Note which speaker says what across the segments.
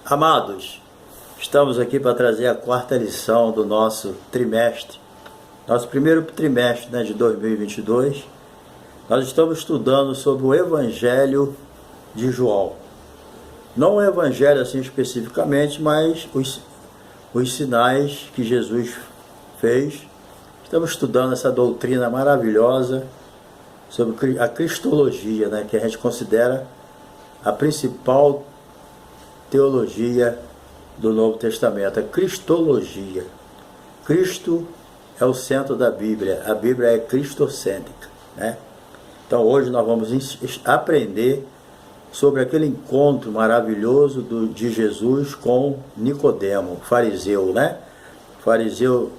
Speaker 1: Amados, estamos aqui para trazer a quarta lição do nosso trimestre, nosso primeiro trimestre, de 2022. Nós estamos estudando sobre o Evangelho de João. Não o Evangelho assim especificamente, mas os sinais que Jesus fez. Estamos estudando essa doutrina maravilhosa sobre a cristologia, que a gente considera a principal teologia do Novo Testamento, a cristologia. Cristo é o centro da Bíblia, a Bíblia é cristocêntrica, Então hoje nós vamos aprender sobre aquele encontro maravilhoso de Jesus com Nicodemo, fariseu, O fariseu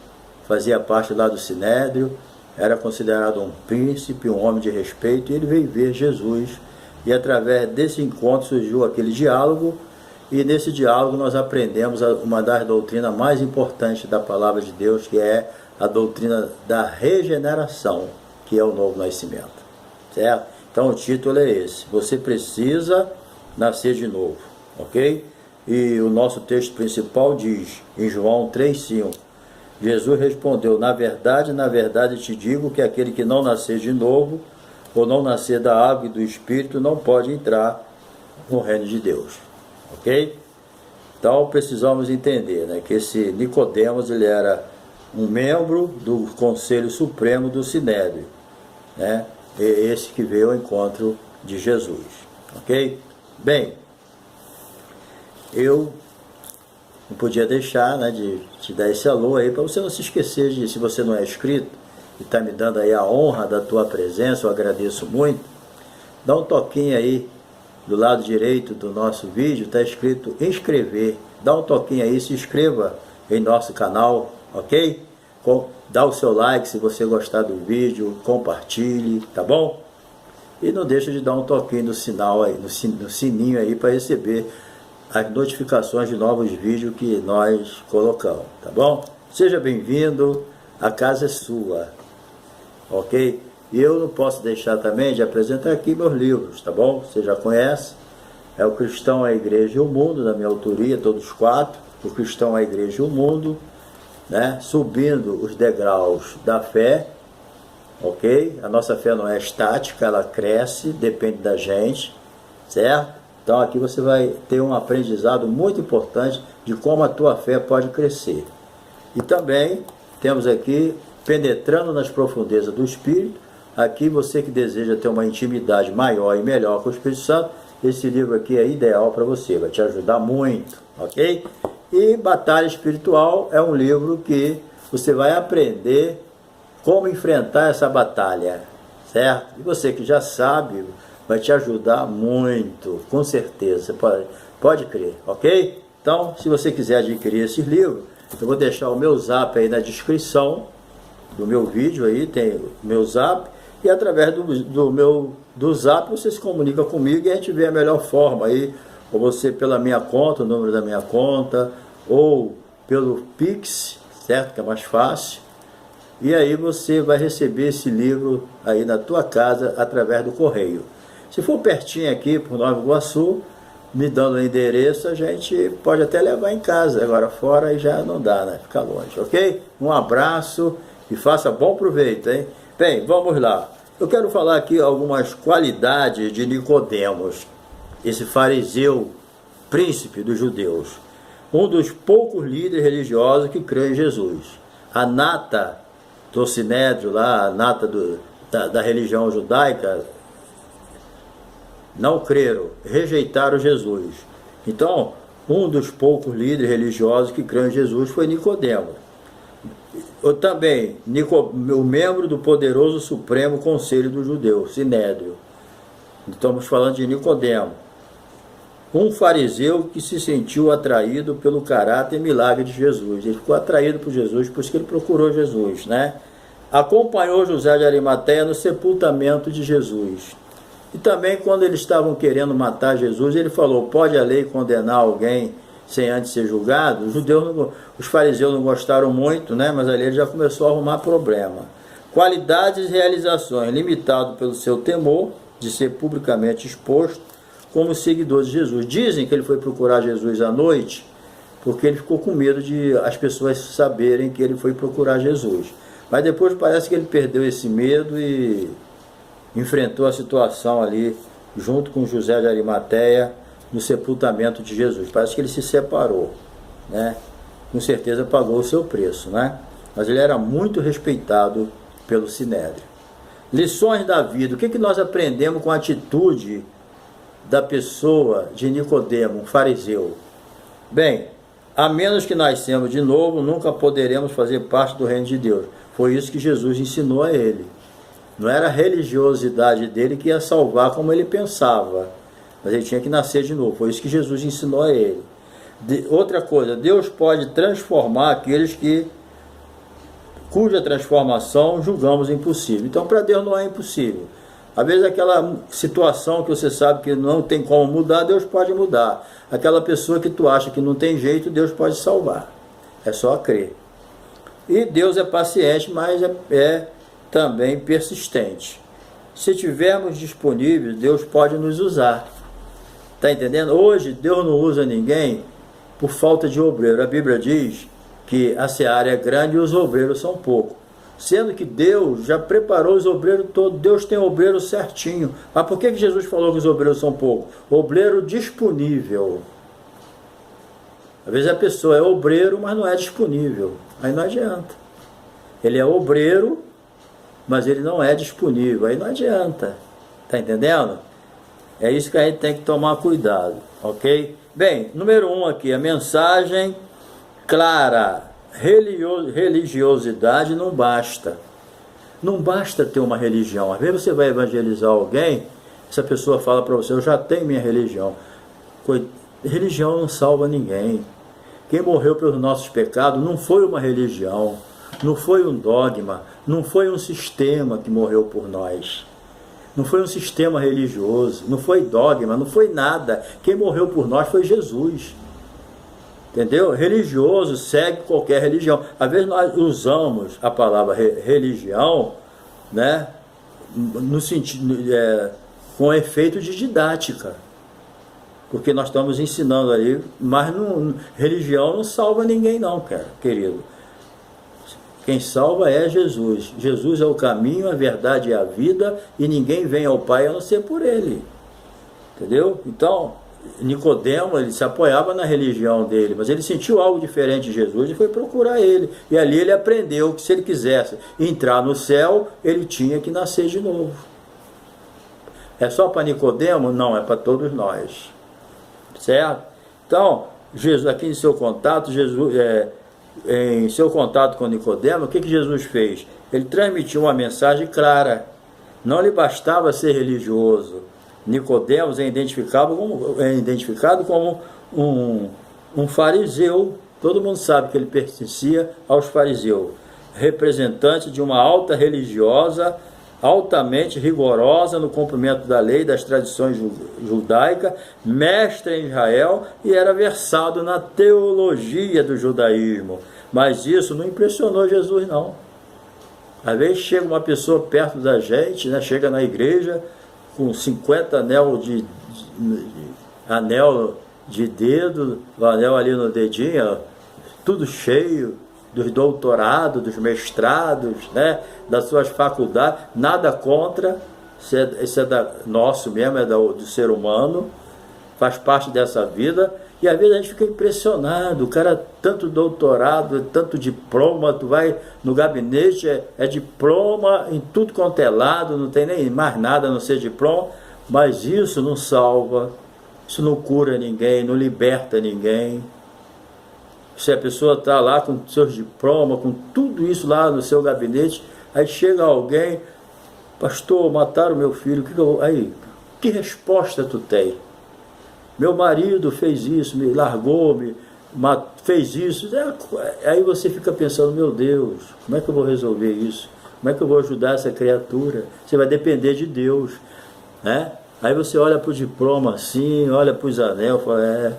Speaker 1: fazia parte lá do Sinédrio, era considerado um príncipe, um homem de respeito, e ele veio ver Jesus, e através desse encontro surgiu aquele diálogo, e nesse diálogo nós aprendemos uma das doutrinas mais importantes da palavra de Deus, que é a doutrina da regeneração, que é o novo nascimento, certo? Então o título é esse: você precisa nascer de novo, ok? E o nosso texto principal diz, em João 3,5, Jesus respondeu: na verdade te digo que aquele que não nascer de novo, ou não nascer da água e do Espírito, não pode entrar no reino de Deus. Ok? Então precisamos entender que esse Nicodemos, ele era um membro do Conselho Supremo do Sinédrio, esse que veio ao encontro de Jesus. Ok? Bem, eu não podia deixar de te dar esse alô aí, para você não se esquecer se você não é inscrito e está me dando aí a honra da tua presença, eu agradeço muito. Dá um toquinho aí do lado direito do nosso vídeo, está escrito inscrever. Dá um toquinho aí, se inscreva em nosso canal, ok? Dá o seu like se você gostar do vídeo, compartilhe, tá bom? E não deixa de dar um toquinho no sinal aí, no sininho aí, para receber as notificações de novos vídeos que nós colocamos, tá bom? Seja bem-vindo, a casa é sua, ok? E eu não posso deixar também de apresentar aqui meus livros, tá bom? Você já conhece, é o Cristão, a Igreja e o Mundo, da minha autoria, todos 4, o Cristão, a Igreja e o Mundo, subindo os degraus da fé, ok? A nossa fé não é estática, ela cresce, depende da gente, certo? Então aqui você vai ter um aprendizado muito importante de como a tua fé pode crescer. E também temos aqui, penetrando nas profundezas do Espírito, aqui você que deseja ter uma intimidade maior e melhor com o Espírito Santo, esse livro aqui é ideal para você, vai te ajudar muito, ok? E Batalha Espiritual é um livro que você vai aprender como enfrentar essa batalha, certo? E você que já sabe, vai te ajudar muito, com certeza, você pode crer, ok? Então, se você quiser adquirir esse livro, eu vou deixar o meu zap aí na descrição do meu vídeo, aí tem o meu zap, e através do zap você se comunica comigo e a gente vê a melhor forma aí, ou você pela minha conta, o número da minha conta, ou pelo Pix, certo? Que é mais fácil. E aí você vai receber esse livro aí na tua casa através do correio. Se for pertinho aqui por Nova Iguaçu, me dando o endereço, a gente pode até levar em casa. Agora fora aí já não dá, fica longe, ok? Um abraço e faça bom proveito, hein? Bem, vamos lá. Eu quero falar aqui algumas qualidades de Nicodemos, esse fariseu, príncipe dos judeus, um dos poucos líderes religiosos que creem em Jesus. A nata do Sinédrio lá, a nata da religião judaica, não creram, rejeitaram Jesus. Então, um dos poucos líderes religiosos que creem em Jesus foi Nicodemo. Também, o membro do poderoso Supremo Conselho dos Judeus, Sinédrio. Estamos falando de Nicodemo. Um fariseu que se sentiu atraído pelo caráter e milagre de Jesus. Ele ficou atraído por Jesus, por isso que ele procurou Jesus, Acompanhou José de Arimateia no sepultamento de Jesus. E também, quando eles estavam querendo matar Jesus, ele falou: pode a lei condenar alguém sem antes ser julgado? Os fariseus não gostaram muito, mas ali ele já começou a arrumar problema. Qualidades e realizações, limitado pelo seu temor de ser publicamente exposto, como seguidor de Jesus. Dizem que ele foi procurar Jesus à noite, porque ele ficou com medo de as pessoas saberem que ele foi procurar Jesus. Mas depois parece que ele perdeu esse medo e enfrentou a situação ali, junto com José de Arimateia, no sepultamento de Jesus. Parece que ele se separou, né? Com certeza pagou o seu preço, né? Mas ele era muito respeitado pelo Sinédrio. Lições da vida. O que nós aprendemos com a atitude da pessoa de Nicodemo, um fariseu? Bem, a menos que nascemos de novo, nunca poderemos fazer parte do reino de Deus. Foi isso que Jesus ensinou a ele. Não era a religiosidade dele que ia salvar como ele pensava, mas ele tinha que nascer de novo. Foi isso que Jesus ensinou a ele. Outra coisa, Deus pode transformar aqueles cuja transformação julgamos impossível. Então, para Deus não é impossível. Às vezes aquela situação que você sabe que não tem como mudar, Deus pode mudar. Aquela pessoa que tu acha que não tem jeito, Deus pode salvar. É só crer. E Deus é paciente, mas é também persistente. Se tivermos disponíveis, Deus pode nos usar. Está entendendo? Hoje, Deus não usa ninguém por falta de obreiro. A Bíblia diz que a seara é grande e os obreiros são poucos. Sendo que Deus já preparou os obreiros todos. Deus tem obreiro certinho. Mas por que Jesus falou que os obreiros são poucos? Obreiro disponível. Às vezes a pessoa é obreiro, mas não é disponível. Aí não adianta. Ele é obreiro, mas ele não é disponível. Aí não adianta. Está entendendo? É isso que a gente tem que tomar cuidado. Ok? Bem, número 1 aqui. A mensagem clara. Religiosidade não basta. Não basta ter uma religião. Às vezes você vai evangelizar alguém, essa pessoa fala para você: eu já tenho minha religião. Religião não salva ninguém. Quem morreu pelos nossos pecados não foi uma religião, não foi um dogma, não foi um sistema que morreu por nós. Não foi um sistema religioso, não foi dogma, não foi nada. Quem morreu por nós foi Jesus. Entendeu? Religioso segue qualquer religião. Às vezes nós usamos a palavra religião, né, no sentido, com efeito de didática. Porque nós estamos ensinando ali, mas religião não salva ninguém não, querido. Quem salva é Jesus. Jesus é o caminho, a verdade e a vida, e ninguém vem ao Pai a não ser por Ele. Entendeu? Então, Nicodemo, ele se apoiava na religião dele, mas ele sentiu algo diferente de Jesus e foi procurar ele. E ali ele aprendeu que se ele quisesse entrar no céu, ele tinha que nascer de novo. É só para Nicodemo? Não, é para todos nós. Certo? Então, Jesus, aqui em seu contato, em seu contato com Nicodemo, o que Jesus fez? Ele transmitiu uma mensagem clara. Não lhe bastava ser religioso. Nicodemos é identificado como um fariseu. Todo mundo sabe que ele pertencia aos fariseus, representante de uma alta religiosa, altamente rigorosa no cumprimento da lei, das tradições judaicas, mestre em Israel, e era versado na teologia do judaísmo. Mas isso não impressionou Jesus, não. Às vezes chega uma pessoa perto da gente, né, chega na igreja com 50 anel de dedo, o anel ali no dedinho, tudo cheio dos doutorados, dos mestrados, né, das suas faculdades. Nada contra, isso é nosso mesmo, é do ser humano, faz parte dessa vida. E às vezes a gente fica impressionado, o cara tanto doutorado, tanto diploma, tu vai no gabinete, é diploma em tudo quanto é lado, não tem nem mais nada a não ser diploma, mas isso não salva, isso não cura ninguém, não liberta ninguém. Se a pessoa está lá com seus diplomas, com tudo isso lá no seu gabinete, aí chega alguém: pastor, mataram meu filho, que resposta tu tem? Meu marido fez isso, me largou, fez isso. Aí você fica pensando: meu Deus, como é que eu vou resolver isso? Como é que eu vou ajudar essa criatura? Você vai depender de Deus, né? Aí você olha para o diploma assim, olha para os anel, fala: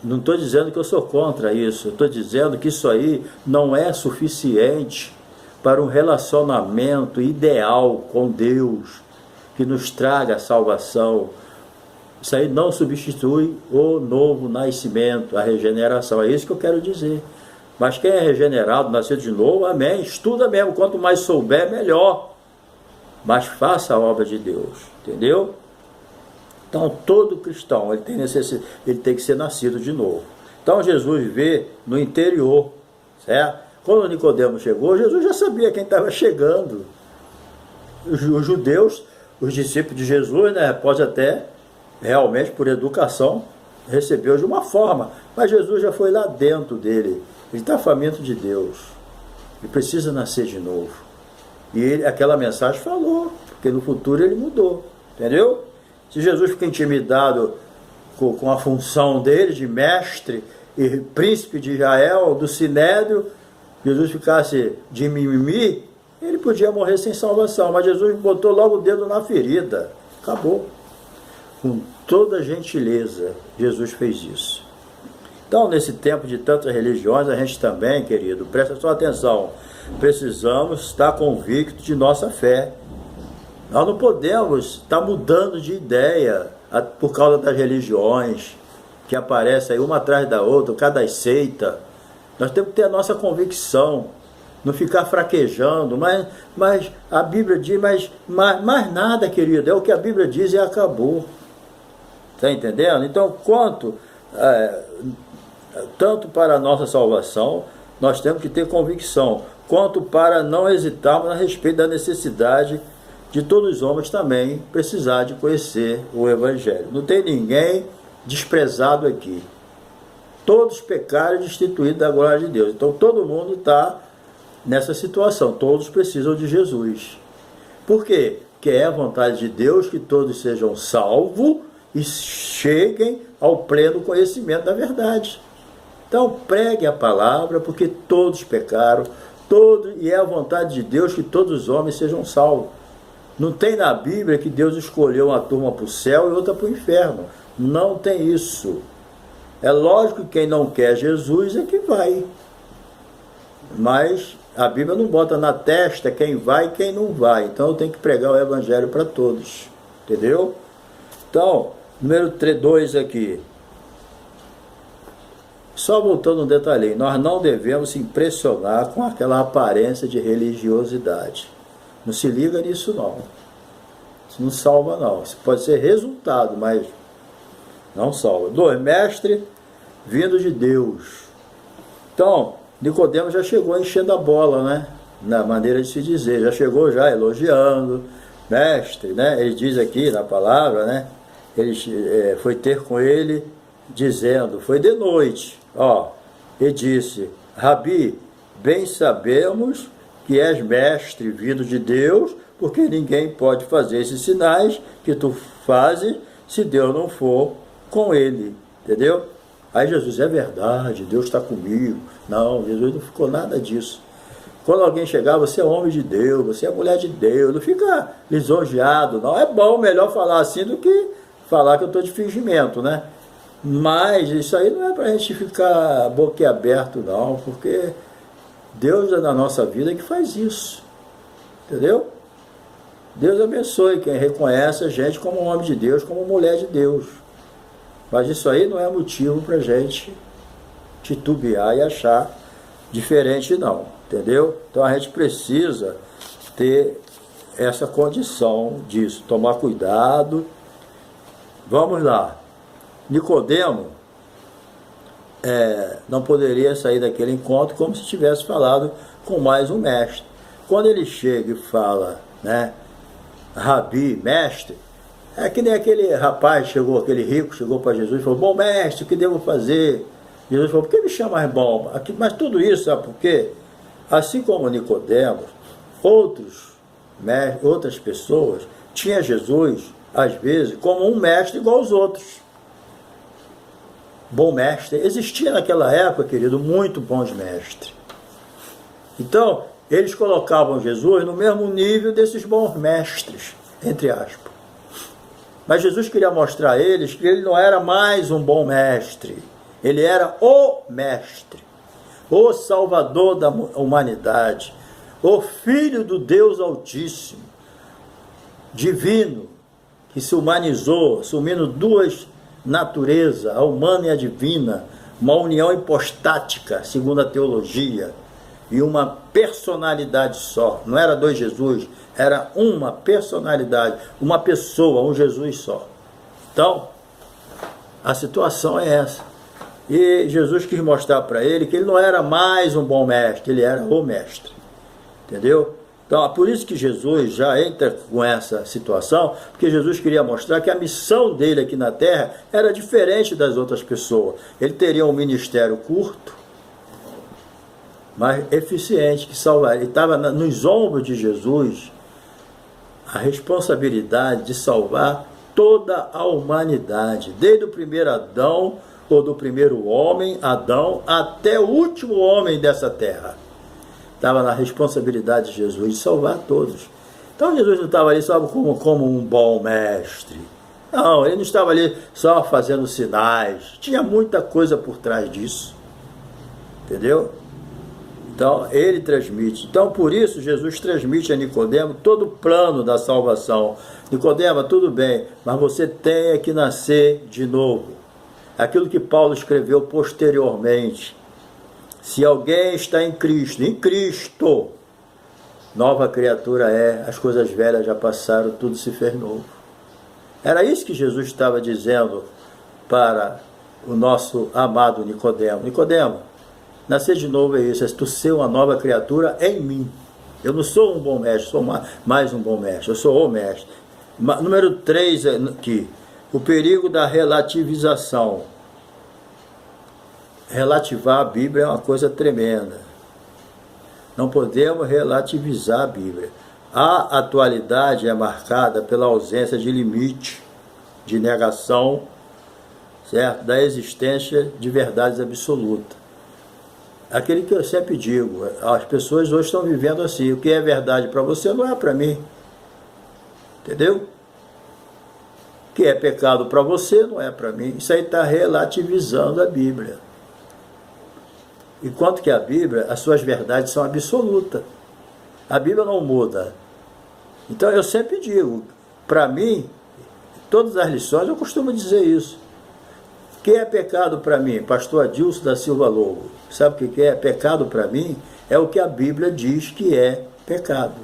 Speaker 1: não estou dizendo que eu sou contra isso, estou dizendo que isso aí não é suficiente para um relacionamento ideal com Deus, que nos traga a salvação. Isso aí não substitui o novo nascimento, a regeneração. É isso que eu quero dizer. Mas quem é regenerado, nascido de novo, amém, estuda mesmo. Quanto mais souber, melhor. Mas faça a obra de Deus, entendeu? Então, todo cristão, ele tem que ser nascido de novo. Então, Jesus vê no interior, certo? Quando Nicodemo chegou, Jesus já sabia quem estava chegando. Os judeus, os discípulos de Jesus, né, pode até, realmente, por educação, recebeu de uma forma. Mas Jesus já foi lá dentro dele. Ele está faminto de Deus. Ele precisa nascer de novo. E aquela mensagem falou, porque no futuro ele mudou. Entendeu? Se Jesus fica intimidado com a função dele de mestre e príncipe de Israel, do Sinédrio, Jesus ficasse de mimimi, ele podia morrer sem salvação. Mas Jesus botou logo o dedo na ferida. Acabou. Com toda gentileza, Jesus fez isso. Então, nesse tempo de tantas religiões, a gente também, querido, presta sua atenção, precisamos estar convictos de nossa fé. Nós não podemos estar mudando de ideia por causa das religiões que aparecem aí uma atrás da outra, cada seita. Nós temos que ter a nossa convicção, não ficar fraquejando, mas a Bíblia diz, mais nada, querido, é o que a Bíblia diz e acabou. Está entendendo? Então, tanto para a nossa salvação, nós temos que ter convicção, quanto para não hesitarmos a respeito da necessidade de todos os homens também precisar de conhecer o Evangelho. Não tem ninguém desprezado aqui. Todos pecaram e destituídos da glória de Deus. Então todo mundo está nessa situação. Todos precisam de Jesus. Por quê? Porque é a vontade de Deus que todos sejam salvos e cheguem ao pleno conhecimento da verdade. Então pregue a palavra, porque todos pecaram, e é a vontade de Deus que todos os homens sejam salvos. Não tem na Bíblia que Deus escolheu uma turma para o céu e outra para o inferno. Não tem isso. É lógico que quem não quer Jesus é que vai. Mas a Bíblia não bota na testa quem vai e quem não vai. Então eu tenho que pregar o Evangelho para todos. Entendeu? Então, número 2 aqui. Só voltando um detalhe, nós não devemos se impressionar com aquela aparência de religiosidade. Não se liga nisso não. Isso não salva não. Isso pode ser resultado, mas não salva. 2, mestre vindo de Deus. Então, Nicodemo já chegou enchendo a bola, né? Na maneira de se dizer. Já chegou já elogiando. Mestre, né? Ele diz aqui na palavra, né? Ele foi ter com ele dizendo, foi de noite, e disse, Rabi, bem sabemos que és mestre vindo de Deus, porque ninguém pode fazer esses sinais que tu fazes se Deus não for com ele, entendeu? Aí Jesus, é verdade, Deus está comigo. Não, Jesus não ficou nada disso. Quando alguém chegar, você é homem de Deus, você é mulher de Deus, não fica lisonjeado, não. É bom, melhor falar assim do que falar que eu estou de fingimento, né? Mas isso aí não é para a gente ficar boquiaberto, não, porque Deus é na nossa vida que faz isso, entendeu? Deus abençoe quem reconhece a gente como homem de Deus, como mulher de Deus. Mas isso aí não é motivo para a gente titubear e achar diferente, não, entendeu? Então a gente precisa ter essa condição disso, tomar cuidado. Vamos lá. Nicodemo não poderia sair daquele encontro como se tivesse falado com mais um mestre. Quando ele chega e fala, né, Rabi, mestre, é que nem aquele rapaz chegou, aquele rico chegou para Jesus e falou, bom mestre, o que devo fazer? Jesus falou, por que me chamas bom? Mas tudo isso, sabe por quê? Assim como Nicodemo, outras pessoas tinham Jesus, às vezes, como um mestre igual aos outros. Bom mestre. Existia naquela época, querido, muito bons mestres. Então, eles colocavam Jesus no mesmo nível desses bons mestres, entre aspas. Mas Jesus queria mostrar a eles que ele não era mais um bom mestre. Ele era o mestre, o salvador da humanidade, o Filho do Deus Altíssimo, divino, que se humanizou, assumindo duas naturezas, a humana e a divina, uma união hipostática, segundo a teologia, e uma personalidade só. Não era dois Jesus, era uma personalidade, uma pessoa, um Jesus só. Então, a situação é essa. E Jesus quis mostrar para ele que ele não era mais um bom mestre, ele era o mestre. Entendeu? Então, é por isso que Jesus já entra com essa situação, porque Jesus queria mostrar que a missão dele aqui na Terra era diferente das outras pessoas. Ele teria um ministério curto, mas eficiente, que salvaria. Ele estava nos ombros de Jesus a responsabilidade de salvar toda a humanidade, desde o primeiro Adão, ou do primeiro homem, Adão, até o último homem dessa terra. Estava na responsabilidade de Jesus de salvar todos. Então Jesus não estava ali só como um bom mestre. Não, ele não estava ali só fazendo sinais. Tinha muita coisa por trás disso. Entendeu? Então ele transmite. Então por isso Jesus transmite a Nicodemo todo o plano da salvação. Nicodemo, tudo bem, mas você tem que nascer de novo. Aquilo que Paulo escreveu posteriormente. Se alguém está em Cristo, nova criatura é, as coisas velhas já passaram, tudo se fez novo. Era isso que Jesus estava dizendo para o nosso amado Nicodemo. Nicodemo, nascer de novo é isso, é tu ser uma nova criatura em mim. Eu não sou um bom mestre, sou mais um bom mestre, eu sou o mestre. Número 3 aqui, o perigo da relativização. Relativar a Bíblia é uma coisa tremenda. Não podemos relativizar a Bíblia. A atualidade é marcada pela ausência de limite, de negação, certo? Da existência de verdades absolutas. Aquele que eu sempre digo, as pessoas hoje estão vivendo assim, o que é verdade para você não é para mim. Entendeu? O que é pecado para você não é para mim. Isso aí está relativizando a Bíblia. Enquanto que a Bíblia, as suas verdades são absolutas. A Bíblia não muda. Então eu sempre digo, para mim, todas as lições eu costumo dizer isso. O que é pecado para mim? Pastor Adilson da Silva Lobo. Sabe o que é pecado para mim? É o que a Bíblia diz que é pecado.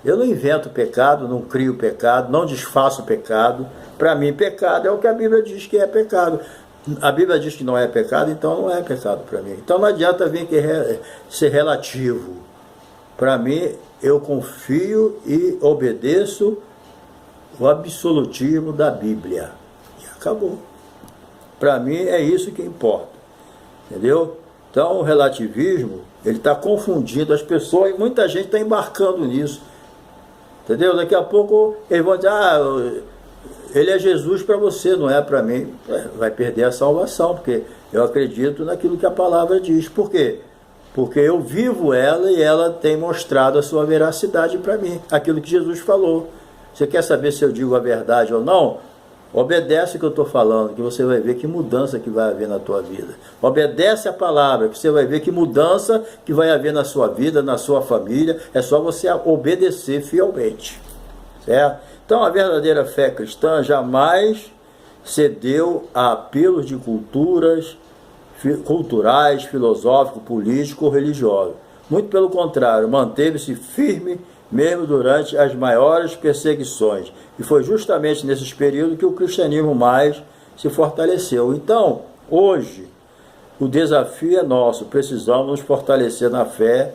Speaker 1: Eu não invento pecado, não crio pecado, não desfaço pecado. Para mim, pecado é o que a Bíblia diz que é pecado. A Bíblia diz que não é pecado, então não é pecado para mim. Então não adianta vir ser relativo. Para mim, eu confio e obedeço o absolutismo da Bíblia. E acabou. Para mim é isso que importa. Entendeu? Então o relativismo, ele está confundindo as pessoas e muita gente está embarcando nisso. Entendeu? Daqui a pouco eles vão dizer, ele é Jesus para você, não é para mim. Vai perder a salvação, porque eu acredito naquilo que a palavra diz. Por quê? Porque eu vivo ela e ela tem mostrado a sua veracidade para mim. Aquilo que Jesus falou. Você quer saber se eu digo a verdade ou não? Obedece o que eu estou falando, que você vai ver que mudança que vai haver na tua vida. Obedece a palavra, que você vai ver que mudança que vai haver na sua vida, na sua família. É só você obedecer fielmente. Certo? Então, a verdadeira fé cristã jamais cedeu a apelos de culturais, filosóficos, políticos ou religiosos. Muito pelo contrário, manteve-se firme mesmo durante as maiores perseguições. E foi justamente nesses períodos que o cristianismo mais se fortaleceu. Então, hoje, o desafio é nosso. Precisamos nos fortalecer na fé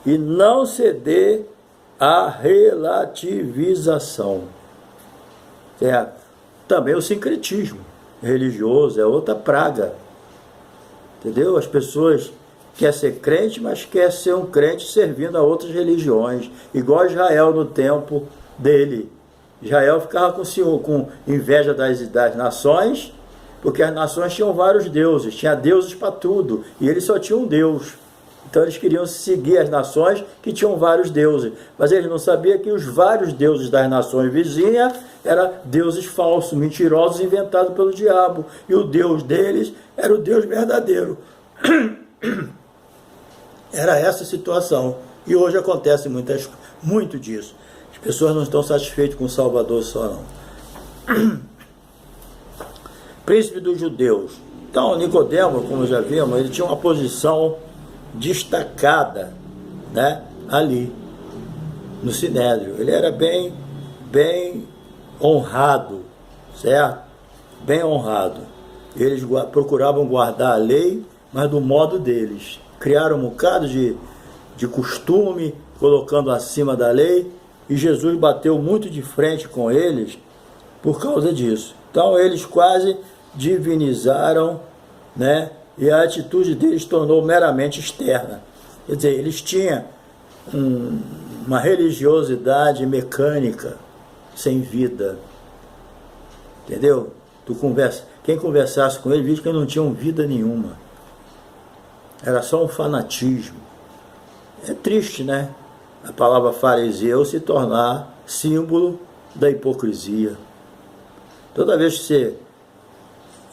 Speaker 1: e não ceder a relativização. Certo? Também o sincretismo religioso é outra praga. Entendeu? As pessoas querem ser crente, mas querem ser um crente servindo a outras religiões. Igual Israel no tempo dele. Israel ficava com inveja das nações, porque as nações tinham vários deuses, tinha deuses para tudo, e eles só tinham um Deus. Então eles queriam seguir as nações que tinham vários deuses. Mas eles não sabiam que os vários deuses das nações vizinhas eram deuses falsos, mentirosos, inventados pelo diabo. E o Deus deles era o Deus verdadeiro. Era essa a situação. E hoje acontece muito disso. As pessoas não estão satisfeitas com o Salvador só não. Príncipe dos judeus. Então, Nicodemo, como já vimos, ele tinha uma posição destacada, né, ali, no Sinédrio. Ele era bem honrado, certo? Bem honrado. Eles procuravam guardar a lei, mas do modo deles. Criaram um bocado de costume, colocando acima da lei, e Jesus bateu muito de frente com eles por causa disso. Então eles quase divinizaram, né? E a atitude deles tornou meramente externa. Quer dizer, eles tinham uma religiosidade mecânica, sem vida. Entendeu? Quem conversasse com ele, viu que não tinham vida nenhuma. Era só um fanatismo. É triste, né? A palavra fariseu se tornar símbolo da hipocrisia. Toda vez que você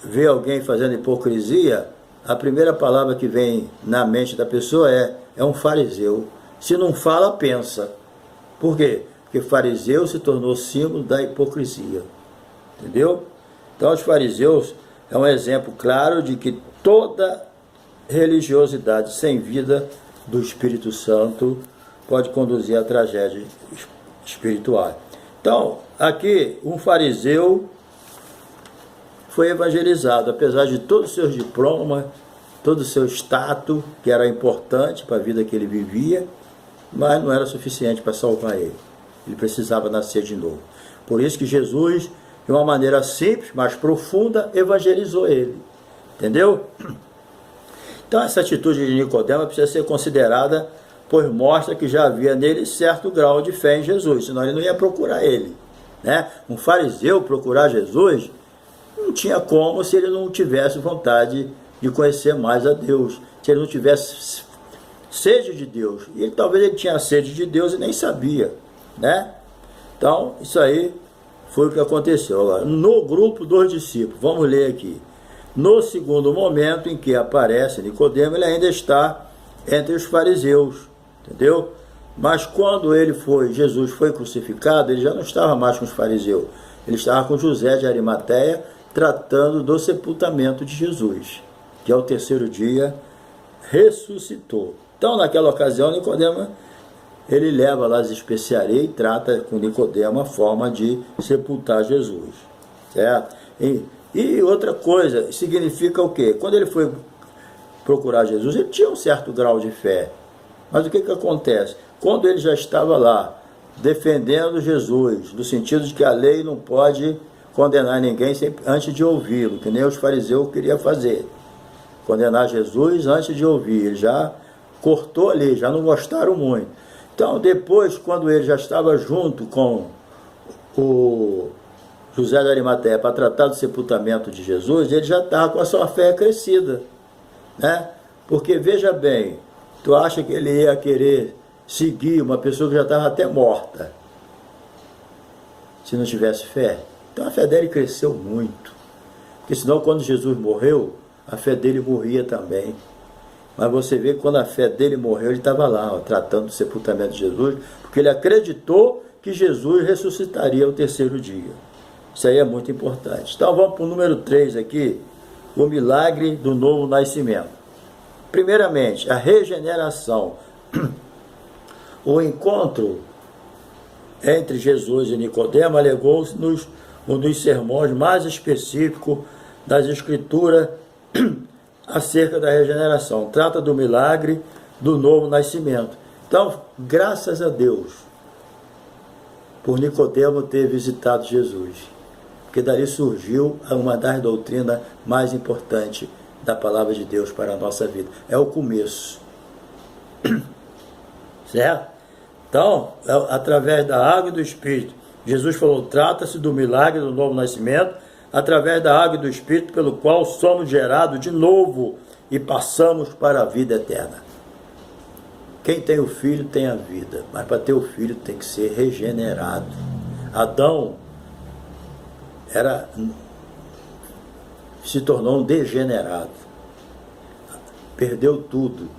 Speaker 1: vê alguém fazendo hipocrisia, a primeira palavra que vem na mente da pessoa é um fariseu. Se não fala, pensa. Por quê? Porque fariseu se tornou símbolo da hipocrisia. Entendeu? Então os fariseus é um exemplo claro de que toda religiosidade sem vida do Espírito Santo pode conduzir a tragédia espiritual. Então, aqui um fariseu foi evangelizado, apesar de todos os seus diplomas, todo o seu status, que era importante para a vida que ele vivia, mas não era suficiente para salvar ele. Ele precisava nascer de novo. Por isso que Jesus, de uma maneira simples, mas profunda, evangelizou ele. Entendeu? Então essa atitude de Nicodemo precisa ser considerada, pois mostra que já havia nele certo grau de fé em Jesus, senão ele não ia procurar ele, né? Um fariseu procurar Jesus não tinha como se ele não tivesse vontade de conhecer mais a Deus, se ele não tivesse sede de Deus. E talvez ele tinha sede de Deus e nem sabia, né? Então isso aí foi o que aconteceu. Agora, no grupo dos discípulos, vamos ler aqui. No segundo momento em que aparece Nicodemo, ele ainda está entre os fariseus, entendeu? Mas quando Jesus foi crucificado, ele já não estava mais com os fariseus, ele estava com José de Arimateia, tratando do sepultamento de Jesus, que ao terceiro dia ressuscitou. Então, naquela ocasião, Nicodemo, ele leva lá as especiarias e trata com Nicodemo a forma de sepultar Jesus, certo? E outra coisa, significa o quê? Quando ele foi procurar Jesus, ele tinha um certo grau de fé. Mas o que acontece? Quando ele já estava lá, defendendo Jesus, no sentido de que a lei não pode condenar ninguém antes de ouvi-lo, que nem os fariseus queriam fazer. Condenar Jesus antes de ouvir. Ele já cortou ali, já não gostaram muito. Então, depois, quando ele já estava junto com o José de Arimateia para tratar do sepultamento de Jesus, ele já estava com a sua fé crescida, né? Porque, veja bem, tu acha que ele ia querer seguir uma pessoa que já estava até morta, se não tivesse fé? Então a fé dele cresceu muito, porque senão quando Jesus morreu, a fé dele morria também. Mas você vê que quando a fé dele morreu, ele estava lá, ó, tratando do sepultamento de Jesus, porque ele acreditou que Jesus ressuscitaria ao terceiro dia. Isso aí é muito importante. Então vamos para o número 3 aqui, o milagre do novo nascimento. Primeiramente, a regeneração. O encontro entre Jesus e Nicodemo alegou-nos um dos sermões mais específicos das Escrituras acerca da regeneração. Trata do milagre do novo nascimento. Então, graças a Deus por Nicodemo ter visitado Jesus, porque dali surgiu uma das doutrinas mais importantes da palavra de Deus para a nossa vida. É o começo. Certo? Então, através da água e do Espírito, Jesus falou, trata-se do milagre do novo nascimento, através da água e do Espírito, pelo qual somos gerados de novo e passamos para a vida eterna. Quem tem o Filho tem a vida, mas para ter o Filho tem que ser regenerado. Adão se tornou um degenerado, perdeu tudo,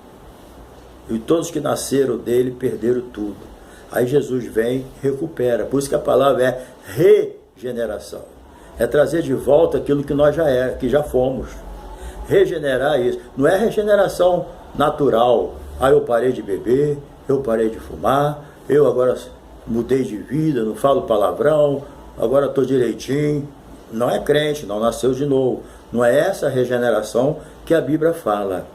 Speaker 1: e todos que nasceram dele perderam tudo. Aí Jesus vem e recupera. Por isso que a palavra é regeneração. É trazer de volta aquilo que nós que já fomos. Regenerar isso. Não é regeneração natural. Aí eu parei de beber, eu parei de fumar, eu agora mudei de vida, não falo palavrão, agora estou direitinho. Não é crente, não nasceu de novo. Não é essa regeneração que a Bíblia fala,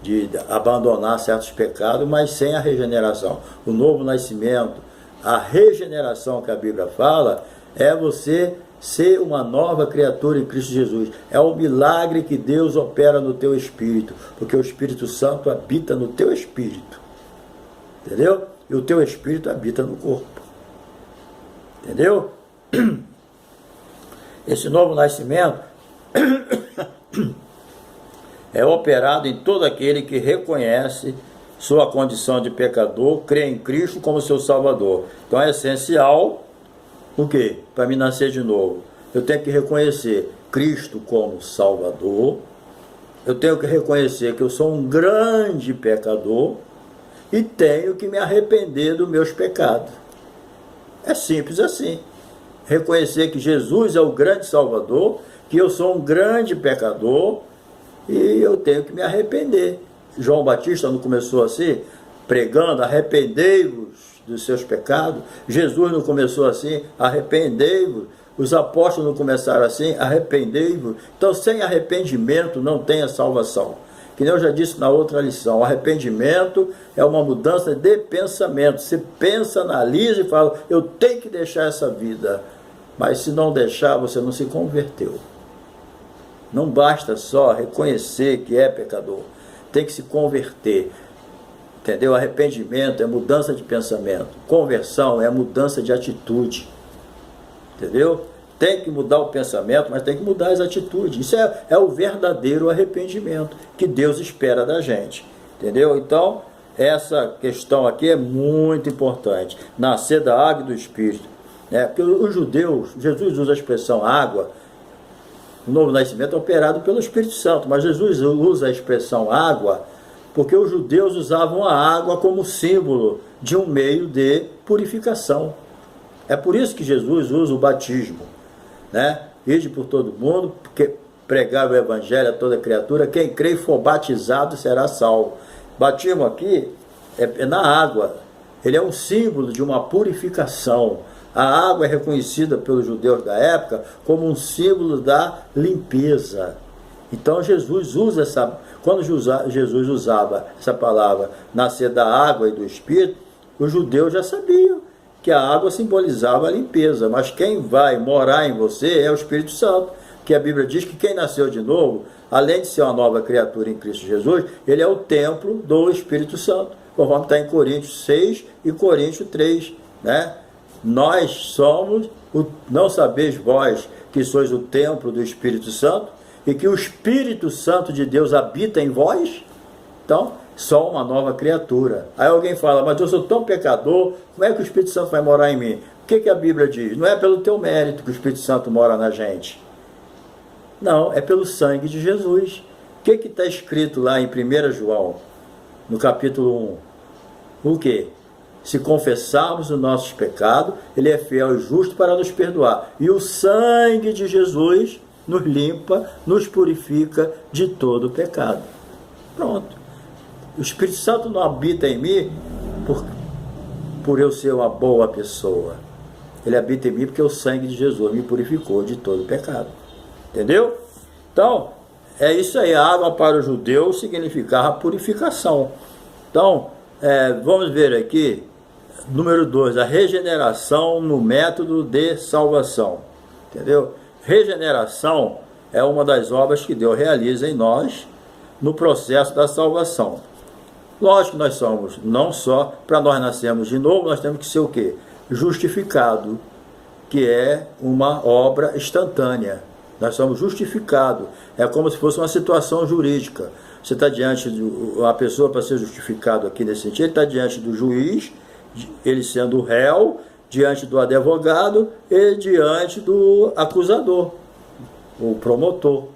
Speaker 1: de abandonar certos pecados, mas sem a regeneração. O novo nascimento, a regeneração que a Bíblia fala, é você ser uma nova criatura em Cristo Jesus. É o milagre que Deus opera no teu espírito, porque o Espírito Santo habita no teu espírito. Entendeu? E o teu espírito habita no corpo. Entendeu? Esse novo nascimento é operado em todo aquele que reconhece sua condição de pecador, crê em Cristo como seu Salvador. Então é essencial o quê? Para me nascer de novo. Eu tenho que reconhecer Cristo como Salvador, eu tenho que reconhecer que eu sou um grande pecador e tenho que me arrepender dos meus pecados. É simples assim. Reconhecer que Jesus é o grande Salvador, que eu sou um grande pecador e eu tenho que me arrepender. João Batista não começou assim, pregando, arrependei-vos dos seus pecados. Jesus não começou assim, arrependei-vos. Os apóstolos não começaram assim, arrependei-vos. Então, sem arrependimento não tem a salvação. Que nem eu já disse na outra lição, arrependimento é uma mudança de pensamento. Você pensa, analisa e fala, eu tenho que deixar essa vida. Mas se não deixar, você não se converteu. Não basta só reconhecer que é pecador. Tem que se converter. Entendeu? Arrependimento é mudança de pensamento. Conversão é mudança de atitude. Entendeu? Tem que mudar o pensamento, mas tem que mudar as atitudes. Isso é o verdadeiro arrependimento que Deus espera da gente. Entendeu? Então, essa questão aqui é muito importante. Nascer da água e do Espírito. Porque os judeus, Jesus usa a expressão água, o novo nascimento é operado pelo Espírito Santo, mas Jesus usa a expressão água porque os judeus usavam a água como símbolo de um meio de purificação. É por isso que Jesus usa o batismo. Ide por todo mundo, porque pregar o evangelho a toda criatura, quem crê e for batizado será salvo. Batismo aqui é na água, ele é um símbolo de uma purificação. A água é reconhecida pelos judeus da época como um símbolo da limpeza. Então Jesus usa quando Jesus usava essa palavra, nascer da água e do Espírito, os judeus já sabiam que a água simbolizava a limpeza, mas quem vai morar em você é o Espírito Santo, que a Bíblia diz que quem nasceu de novo, além de ser uma nova criatura em Cristo Jesus, ele é o templo do Espírito Santo, conforme está em Coríntios 6 e Coríntios 3, Nós somos, não sabeis vós que sois o templo do Espírito Santo e que o Espírito Santo de Deus habita em vós? Então, só uma nova criatura. Aí alguém fala, mas eu sou tão pecador, como é que o Espírito Santo vai morar em mim? O que a Bíblia diz? Não é pelo teu mérito que o Espírito Santo mora na gente. Não, é pelo sangue de Jesus. O que está escrito lá em 1 João, no capítulo 1? O quê? Se confessarmos os nossos pecados, Ele é fiel e justo para nos perdoar. E o sangue de Jesus nos limpa, nos purifica de todo pecado. Pronto. O Espírito Santo não habita em mim por eu ser uma boa pessoa. Ele habita em mim porque o sangue de Jesus me purificou de todo pecado. Entendeu? Então, é isso aí. A água para o judeu significava purificação. Então, vamos ver aqui, número 2, a regeneração no método de salvação. Entendeu? Regeneração é uma das obras que Deus realiza em nós no processo da salvação. Lógico que nós somos, não só para nós nascermos de novo, nós temos que ser o quê? Justificado, que é uma obra instantânea. Nós somos justificados. É como se fosse uma situação jurídica. Você está diante de uma pessoa, para ser justificado aqui nesse sentido, ele está diante do juiz, ele sendo o réu, diante do advogado e diante do acusador, o promotor.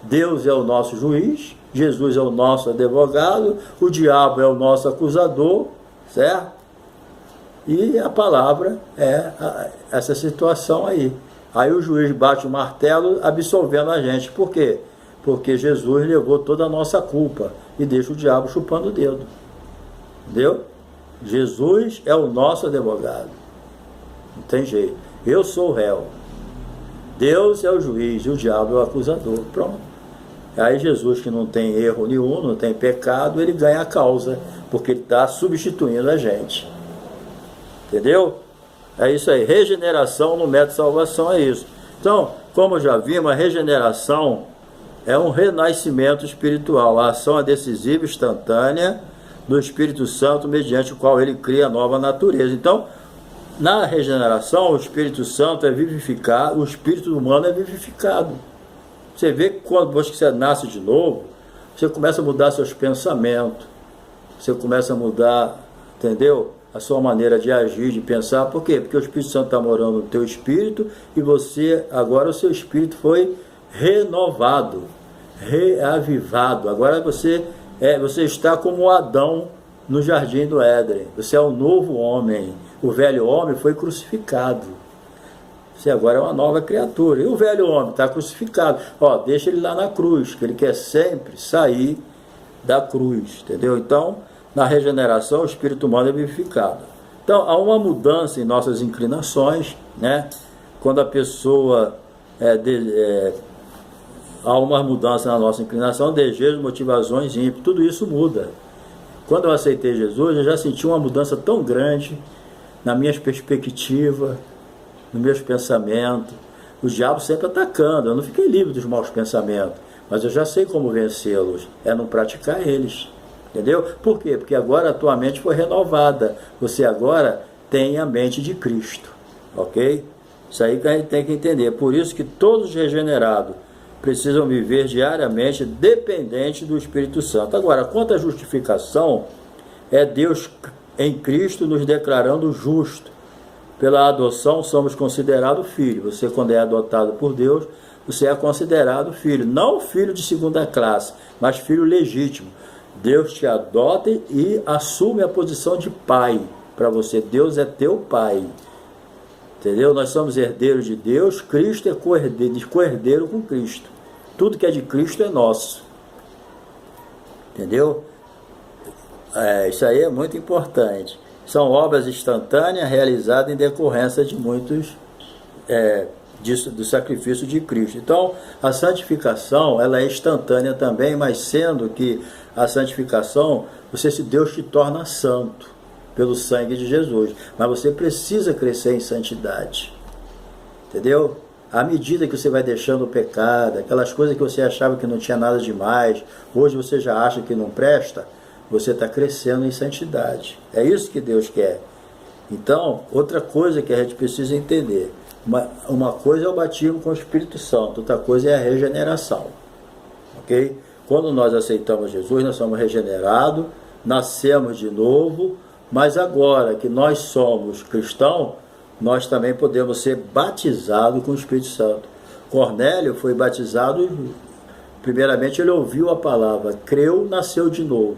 Speaker 1: Deus é o nosso juiz, Jesus é o nosso advogado, o diabo é o nosso acusador, certo? E a palavra é essa situação aí. Aí o juiz bate o martelo absolvendo a gente. Por quê? Porque Jesus levou toda a nossa culpa e deixa o diabo chupando o dedo. Entendeu? Jesus é o nosso advogado. Não tem jeito. Eu sou o réu. Deus é o juiz e o diabo é o acusador. Pronto. Aí Jesus, que não tem erro nenhum, não tem pecado, ele ganha a causa, porque ele está substituindo a gente. Entendeu? É isso aí. Regeneração no método de salvação é isso. Então, como já vimos, a regeneração é um renascimento espiritual. A ação é decisiva, instantânea, do Espírito Santo, mediante o qual ele cria a nova natureza. Então, na regeneração, o Espírito Santo é vivificado, o espírito humano é vivificado. Você vê que quando depois que você nasce de novo, você começa a mudar seus pensamentos, você começa a mudar, entendeu? A sua maneira de agir, de pensar. Por quê? Porque o Espírito Santo está morando no teu espírito e você, agora o seu espírito foi renovado, reavivado. Agora você está como Adão no jardim do Éden. Você é um novo homem. O velho homem foi crucificado. Você agora é uma nova criatura. E o velho homem está crucificado. Deixa ele lá na cruz, que ele quer sempre sair da cruz. Entendeu? Então, na regeneração, o espírito humano é vivificado. Então, há uma mudança em nossas inclinações, né? Quando a pessoa há uma mudança na nossa inclinação, desejos, motivações, ímpetos, tudo isso muda. Quando eu aceitei Jesus, eu já senti uma mudança tão grande na minha perspectiva, nos meus pensamentos. O diabo sempre atacando, eu não fiquei livre dos maus pensamentos, mas eu já sei como vencê-los, é não praticar eles. Entendeu? Por quê? Porque agora a tua mente foi renovada. Você agora tem a mente de Cristo. Ok? Isso aí que a gente tem que entender. Por isso que todos os regenerados precisam viver diariamente dependente do Espírito Santo. Agora, quanto à justificação, é Deus em Cristo nos declarando justo. Pela adoção somos considerados filhos. Você, quando é adotado por Deus, você é considerado filho. Não filho de segunda classe, mas filho legítimo. Deus te adota e assume a posição de pai para você. Deus é teu pai. Entendeu? Nós somos herdeiros de Deus. Cristo é co-herdeiro com Cristo. Tudo que é de Cristo é nosso. Entendeu? Isso aí é muito importante. São obras instantâneas realizadas em decorrência de muitos do sacrifício de Cristo. Então, a santificação ela é instantânea também, mas sendo que a santificação, Deus te torna santo pelo sangue de Jesus. Mas você precisa crescer em santidade. Entendeu? À medida que você vai deixando o pecado, aquelas coisas que você achava que não tinha nada demais, hoje você já acha que não presta, você está crescendo em santidade. É isso que Deus quer. Então, outra coisa que a gente precisa entender, uma coisa é o batismo com o Espírito Santo, outra coisa é a regeneração. Ok? Quando nós aceitamos Jesus, nós somos regenerados, nascemos de novo, mas agora que nós somos cristãos, nós também podemos ser batizados com o Espírito Santo. Cornélio foi batizado, primeiramente ele ouviu a palavra, creu, nasceu de novo.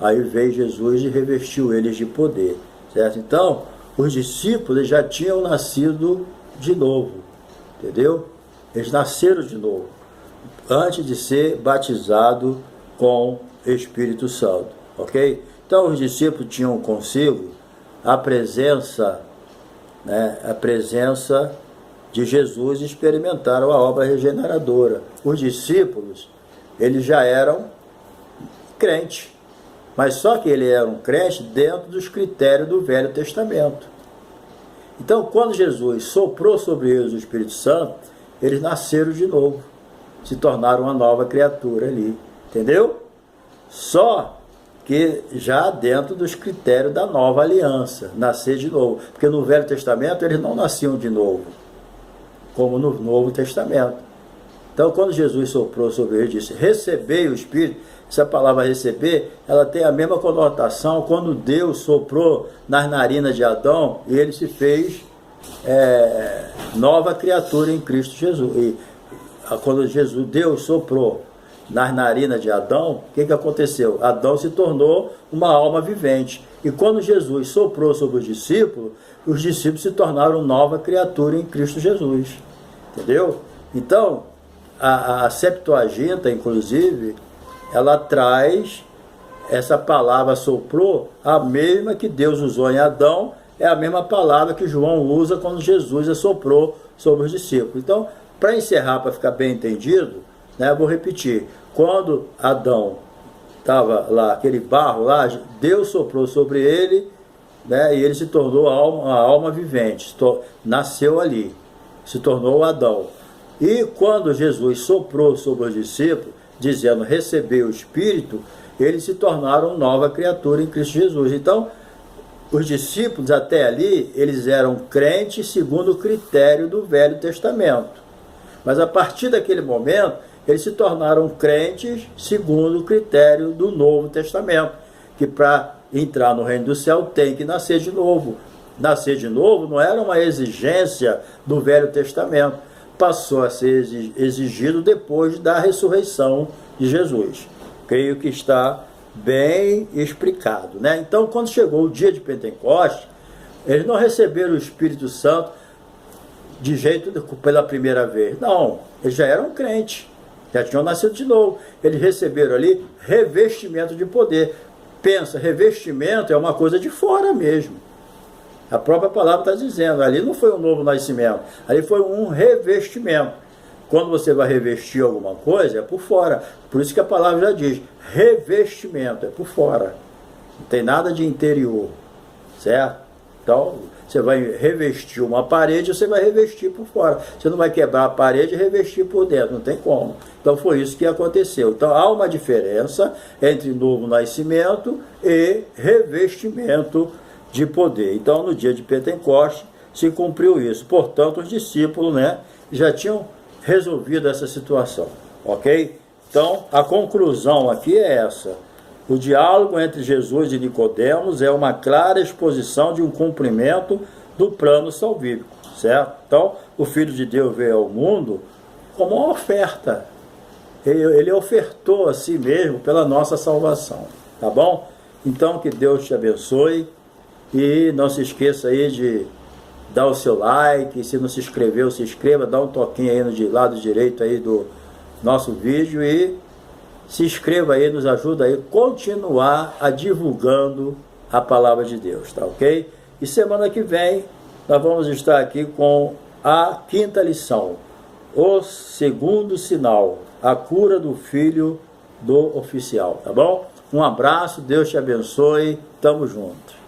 Speaker 1: Aí veio Jesus e revestiu eles de poder. Certo? Então, os discípulos já tinham nascido de novo. Entendeu? Eles nasceram de novo, antes de ser batizado com Espírito Santo. Ok? Então, os discípulos tinham consigo a presença de Jesus e experimentaram a obra regeneradora. Os discípulos, eles já eram crentes, mas só que eles eram crentes dentro dos critérios do Velho Testamento. Então, quando Jesus soprou sobre eles o Espírito Santo, eles nasceram de novo, se tornaram uma nova criatura ali, entendeu? Só que já dentro dos critérios da nova aliança, nascer de novo. Porque no Velho Testamento eles não nasciam de novo, como no Novo Testamento. Então, quando Jesus soprou sobre eles, disse, recebei o Espírito, essa palavra receber, ela tem a mesma conotação quando Deus soprou nas narinas de Adão e ele se fez nova criatura em Cristo Jesus. E quando Deus soprou, nas narinas de Adão, o que aconteceu? Adão se tornou uma alma vivente. E quando Jesus soprou sobre os discípulos se tornaram nova criatura em Cristo Jesus. Entendeu? Então, a Septuaginta, inclusive, ela traz essa palavra soprou, a mesma que Deus usou em Adão, é a mesma palavra que João usa quando Jesus assoprou sobre os discípulos. Então, para encerrar, para ficar bem entendido, né, eu vou repetir. Quando Adão estava lá, aquele barro lá, Deus soprou sobre ele, né, e ele se tornou a alma vivente, nasceu ali, se tornou Adão. E quando Jesus soprou sobre os discípulos, dizendo receber o Espírito, eles se tornaram nova criatura em Cristo Jesus. Então, os discípulos até ali, eles eram crentes segundo o critério do Velho Testamento. Mas a partir daquele momento, eles se tornaram crentes segundo o critério do Novo Testamento, que para entrar no reino do céu tem que nascer de novo. Nascer de novo não era uma exigência do Velho Testamento, passou a ser exigido depois da ressurreição de Jesus. Creio que está bem explicado, né? Então, quando chegou o dia de Pentecostes, eles não receberam o Espírito Santo de jeito pela primeira vez. Não, eles já eram crentes, já tinham nascido de novo. Eles receberam ali revestimento de poder. Pensa, revestimento é uma coisa de fora mesmo. A própria palavra está dizendo, ali não foi um novo nascimento, ali foi um revestimento. Quando você vai revestir alguma coisa, é por fora. Por isso que a palavra já diz, revestimento, é por fora. Não tem nada de interior, certo? Então, você vai revestir uma parede, você vai revestir por fora. Você não vai quebrar a parede e revestir por dentro, não tem como. Então, foi isso que aconteceu. Então, há uma diferença entre novo nascimento e revestimento de poder. Então, no dia de Pentecostes, se cumpriu isso. Portanto, os discípulos, né, já tinham resolvido essa situação, ok? Então, a conclusão aqui é essa. O diálogo entre Jesus e Nicodemos é uma clara exposição de um cumprimento do plano salvífico, certo? Então, o Filho de Deus veio ao mundo como uma oferta. Ele ofertou a si mesmo pela nossa salvação, tá bom? Então, que Deus te abençoe e não se esqueça aí de dar o seu like, se não se inscreveu, se inscreva, dá um toquinho aí no lado direito aí do nosso vídeo e se inscreva aí, nos ajuda aí a continuar divulgando a palavra de Deus, tá ok? E semana que vem nós vamos estar aqui com a 5ª lição, o segundo sinal, a cura do filho do oficial, tá bom? Um abraço, Deus te abençoe, tamo junto.